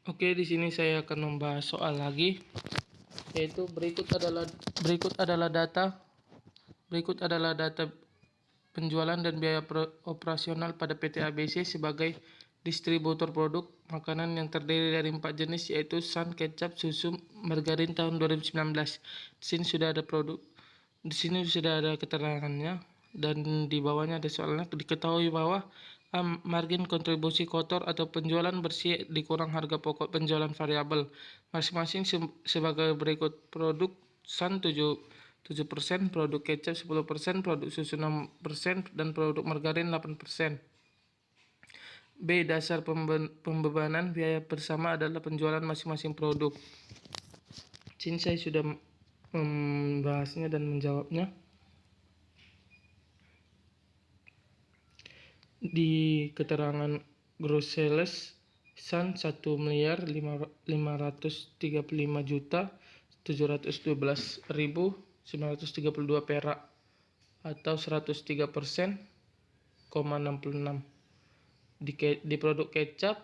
Oke, di sini saya akan membahas soal lagi, yaitu berikut adalah data penjualan dan biaya operasional pada PT ABC sebagai distributor produk makanan yang terdiri dari 4 jenis, yaitu Sun, kecap, susu, margarin tahun 2019. Di sini sudah ada keterangannya, dan di bawahnya ada soalnya. Diketahui bahwa margin kontribusi kotor atau penjualan bersih dikurang harga pokok penjualan variabel masing-masing sebagai berikut: produk Sun 7%, produk kecap 10%, produk susu 6%, dan produk margarin 8%. B. Dasar pembebanan biaya bersama adalah penjualan masing-masing produk. Sini saya sudah membahasnya dan menjawabnya. Di keterangan gross sales, Sun 1.535.712.932 perak atau 103%,66. Di produk kecap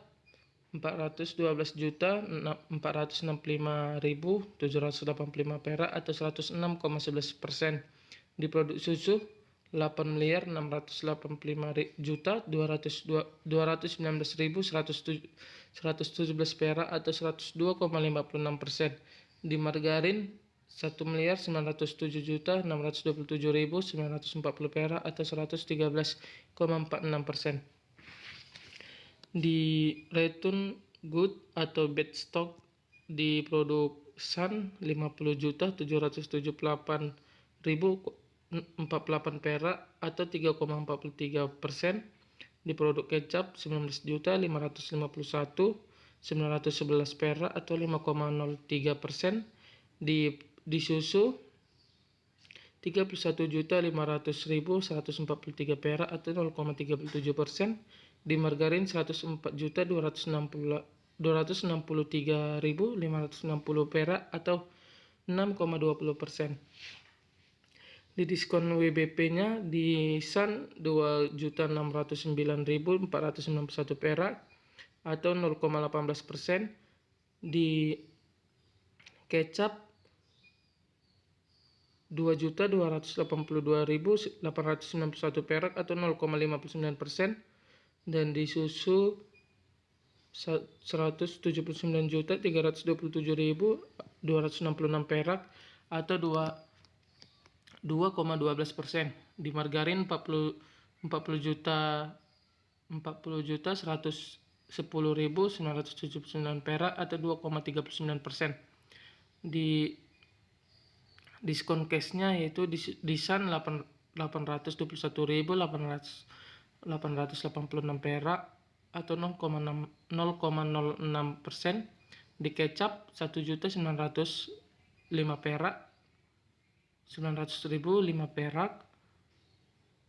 412.465.785 perak atau 106,11%. Di produk susu 8.685.219.117 perak atau 102,56%. Di margarin 1.907.627.940 perak atau 113,46%. Di return good atau bad stock di produk Sun 50.778.048 perak atau 3,43%. Di produk kecap 19.551.911 perak atau 5,03%. Di susu 31.500.143 perak atau 0,37%. Di margarin 104.263.560 perak atau 6,20%. Di diskon WBP-nya di Sun 2.609.491 perak atau 0,18%. Di kecap 2.282.891 perak atau 0,59%, dan di susu 179.327.266 perak atau 2,12%. Di margarin 40.110.979 perak atau 2,39%. Di diskon cashnya yaitu di Sun 821.886 perak atau 0,06%. Di kecap 1.900.005 perak 900.005 perak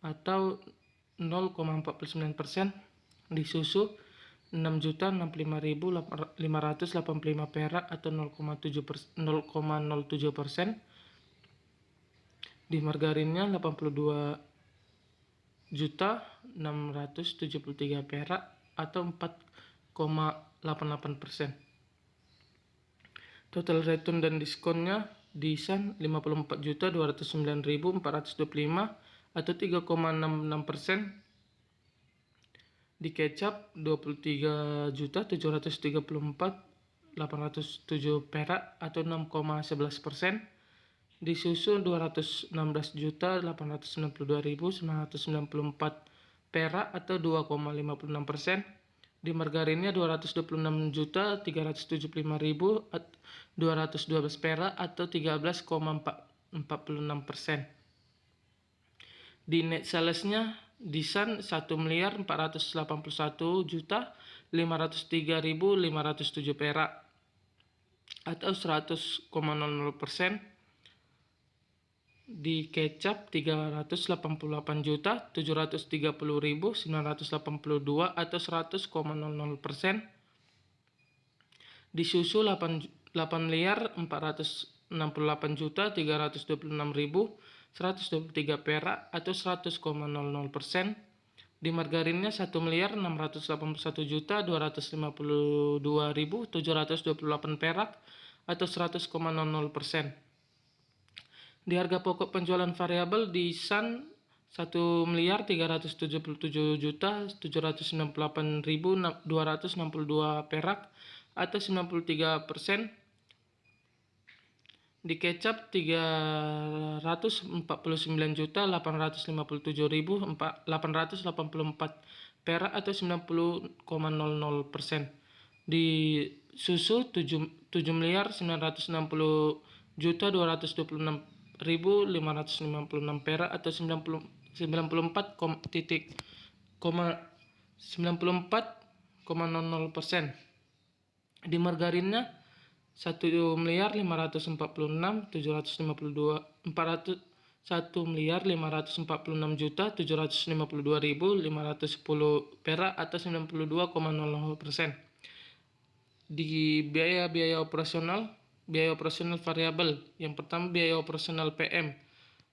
atau 0,49%. Di susu 6.065.585 perak atau 0,07%. Di margarinnya 82.673 perak atau 4,88%. Total return dan diskonnya di Sun 54.209.425 atau 3,66%. Di kecap 23.734.807 perak atau 6,11%. Di susu 216.892.994 perak atau 2,56%. Di margarinnya 266.375.212 perak atau 13,46%. Di net salesnya di Sun 1.481.503.507 perak atau 100,00%. Di kecap 388.730.982 atau 100,00%. Di susu 8.468.326.123 perak atau 100,00%. Di margarinnya 1.681.252.728 perak atau 100,00%. Di harga pokok penjualan variabel di Sun 1.377.768.262 perak atau 93%. Di kecap 349.857.884 perak atau 90,00%. Di susu 7.260.226.556 perak atau 94,00%. Di margarinnya 1.546.752.510 perak atau 92,00%. Di biaya operasional variabel, yang pertama biaya operasional PM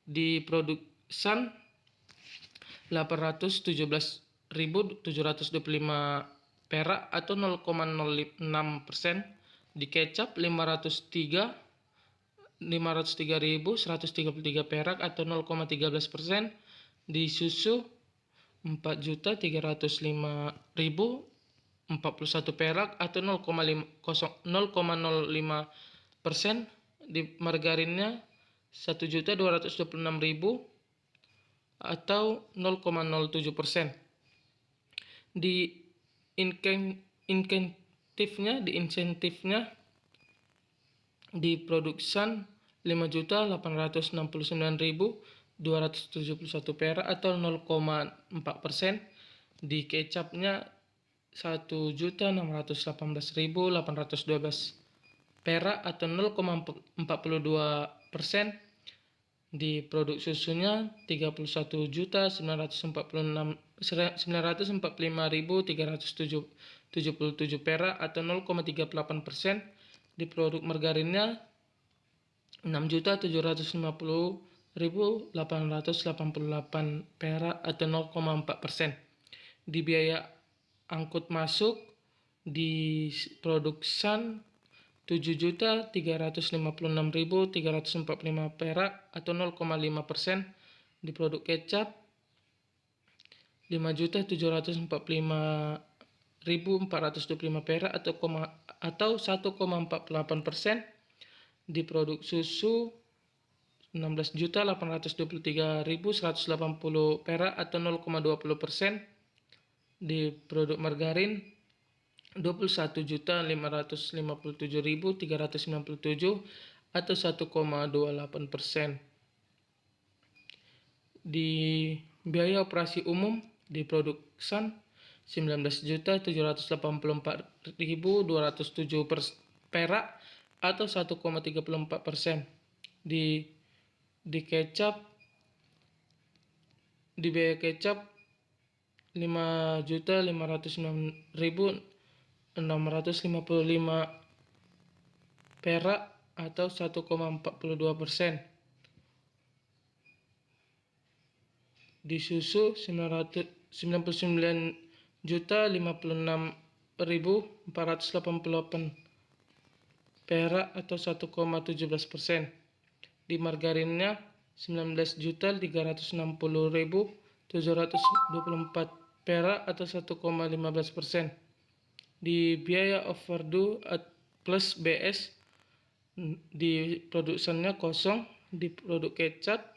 di produk Sun 817.725 perak atau 0,06%. Di kecap 503.133 perak atau 0,13%. Di susu 4.305.041 perak atau 0,05%. Di margarinnya 1.226.000 atau 0,07%. Di insentifnya di produk Sun 5.869.271 perak atau 0,4%. Di kecapnya 1.618.812 perak atau 0,42%. Di produk susunya 31.945.377 perak atau 0,38%. Di produk margarinnya 6.750.888 perak atau 0,4%. Di biaya angkut masuk di produk Sun 7.356.345 perak atau 0,5%. Di produk kecap 5.745.425 perak atau 1,48%. Di produk susu 16.823.180 perak atau 0,20%. Di produk margarin 21.557.397 atau 1,28%. Di biaya operasi umum di produk Sun 19.784.207 perak atau 1,34%. Di biaya kecap 5.509.655 perak atau 1,42%. Di susu 99.056.488 perak atau 1,17%. Di margarinnya 19.360.724 perak atau 1,15%. Di biaya overdue plus BS di produsennya kosong. Di produk kecap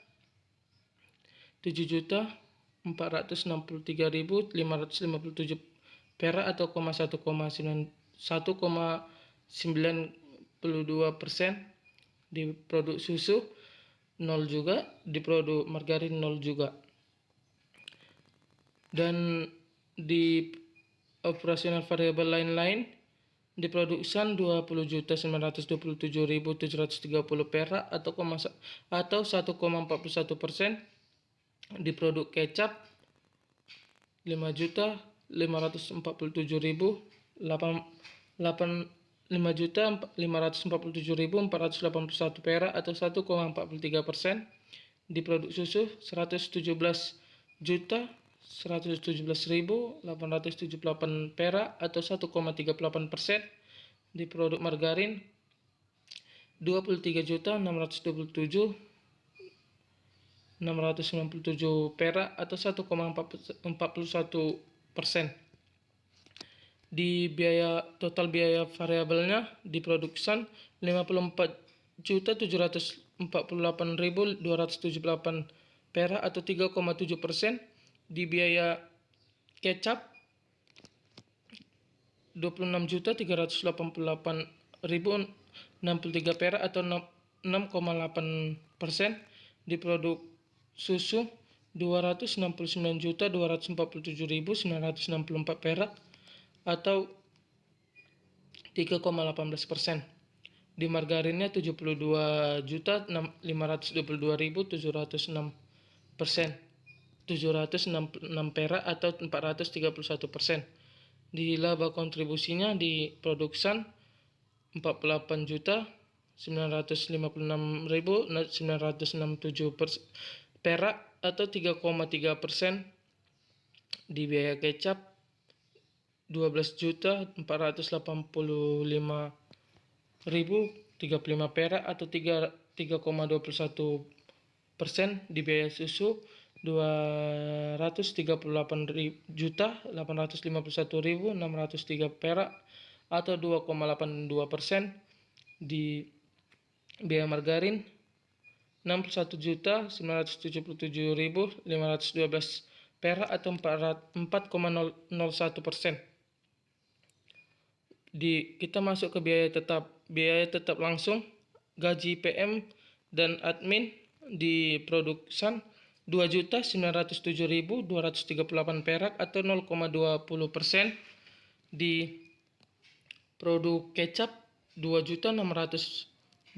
7.463.557 perak atau 1,92%. Di produk susu 0 juga, di produk margarin 0 juga. Dan di operasional variabel lain-lain di produk Sun 20.927.730 perak atau 1,41%. Di produk kecap 5.547.481 perak atau 1,43%. Di produk susu 117.945.000 117.878 perak atau 1,38%. Di produk margarin 23.627.697 perak atau 1,41%. Di total biaya variabelnya di produk Sun 54.748.278 perak atau 3,7%. Di biaya kecap 26.388.063 perak atau 6,8%. Di produk susu 269.247.964 perak atau 3,18%. Di margarinnya 72.522.706 perak atau 431%. Di laba kontribusinya di produk Sun 48.956.967 perak atau 3,3%. Di biaya kecap 12.485.035 perak atau 3,21%. Di biaya susu 238.851.603 perak atau 2,82%. Di biaya margarin 61.977.512 perak atau 4,01%. Kita masuk ke biaya tetap langsung, gaji PM dan admin di produk Sun 2.907.238 perak atau 0,20%. Di produk kecap 2.676.122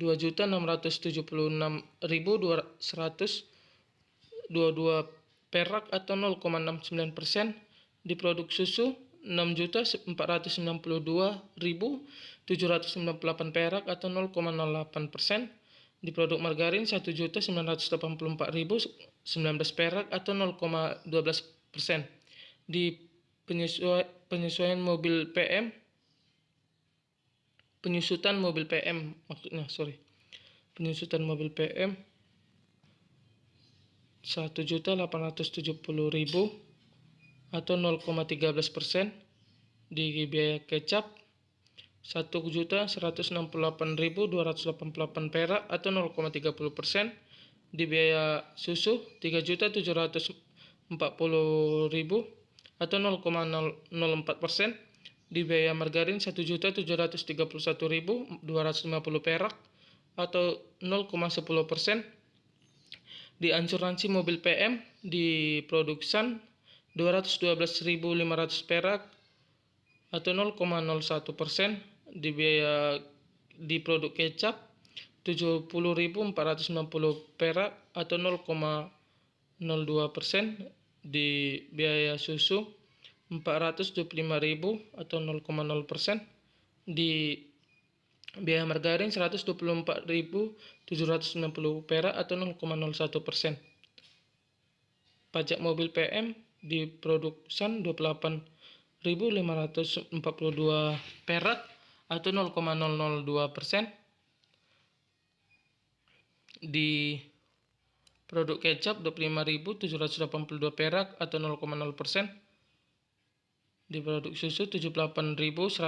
perak atau 0,69%. Di produk susu 6.492.798 perak atau 0,08%. Di produk margarin 1.984.019 perak atau 0,12%. Di penyusutan mobil PM penyusutan mobil PM 1.870.000 atau 0,13%. Di biaya kecap 1.168.288 perak atau 0,30%. Di biaya susu 3.740.000 atau 0,04%. Di biaya margarin 1.731.250 perak atau 0,10%. Di asuransi mobil PM di produk Sun 212.500 perak atau 0,01%. Di biaya di produk kecap 70.490 perak atau 0,02%. Di biaya susu 425.000 atau 0,0%. Di biaya margarin 124.790 perak atau 0,01%. Pajak mobil PM di produk Sun 28.542 perak atau 0,002%. Di produk kecap 25.782 perak atau 0,0%. Di produk susu 78.193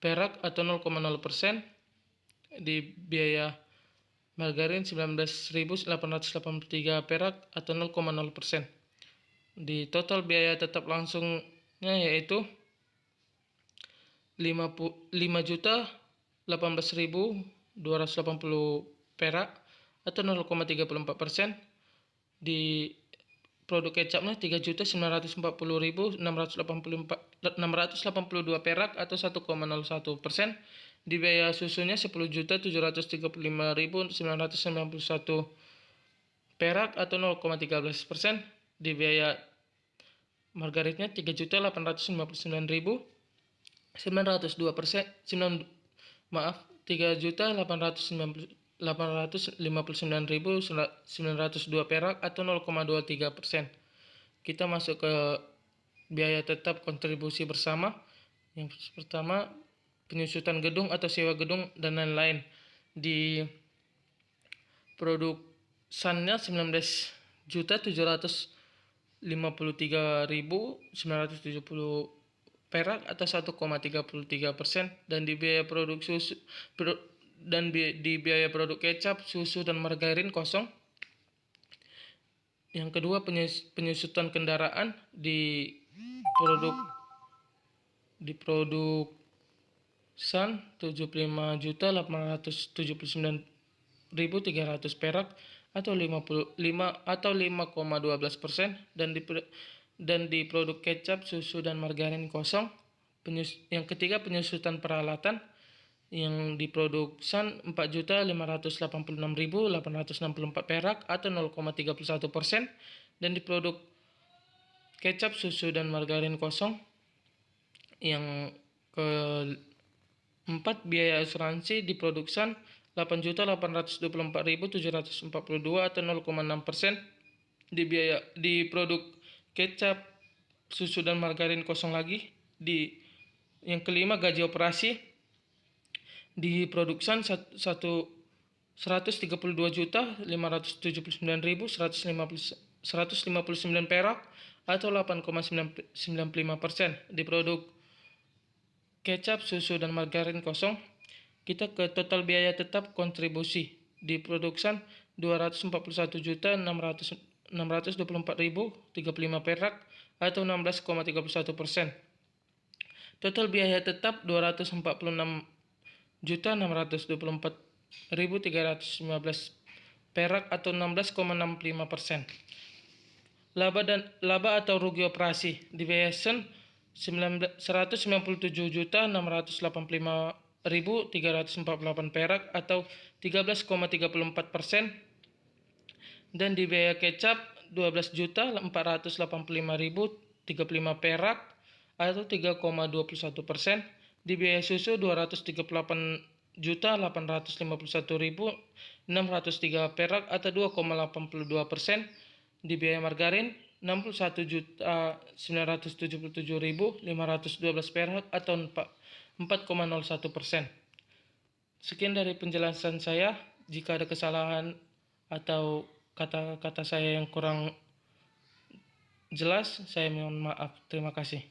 perak atau 0,0%. Di biaya margarin 19.883 perak atau 0,0%. Di total biaya tetap langsungnya yaitu 5.018.280 perak atau 0,34%. Di produk kecapnya 3.940.682 perak atau 1,01%. Di biaya susunya 10.735.991 perak atau 0,13%. Di biaya margaritnya 3.859.902 3.859.902 perak atau 0,23%. kita masuk ke biaya tetap kontribusi bersama. Yang pertama, penyusutan gedung atau sewa gedung dan lain-lain. Di produk SAN-nya 19.753.970 perak atau 1,33%, dan di biaya produk susu di biaya produk kecap, susu dan margarin kosong. Yang kedua, penyusutan kendaraan di produk SAN 75.879.300 perak atau 5,12%, dan di produk kecap, susu dan margarin kosong. Yang ketiga, penyusutan peralatan yang di produk SAN 4.586.864 perak atau 0,31%, dan di produk kecap, susu dan margarin kosong. Yang keempat, biaya asuransi di produk SAN 8.824.742 atau 0,6%. Di produk kecap, susu dan margarin kosong lagi. Yang kelima, gaji operasi di produk SAN 132.579.159 perak atau 8,95%. Di produk kecap, susu dan margarin kosong, kita ke total biaya tetap kontribusi di produk SAN 241.624.035 perak atau 16,31%. Total biaya tetap 246.624.315 perak atau 16,65%. Laba atau rugi operasi di biaya SAN 197.685.348 perak atau 13,34%, dan di biaya kecap 12.485.035 perak atau 3,21%. Di biaya susu 238.851.603 perak atau 2,82%. Di biaya margarin 61.977.512 perak atau 4,01%. Sekian dari penjelasan saya. Jika ada kesalahan atau kata-kata saya yang kurang jelas, saya mohon maaf. Terima kasih.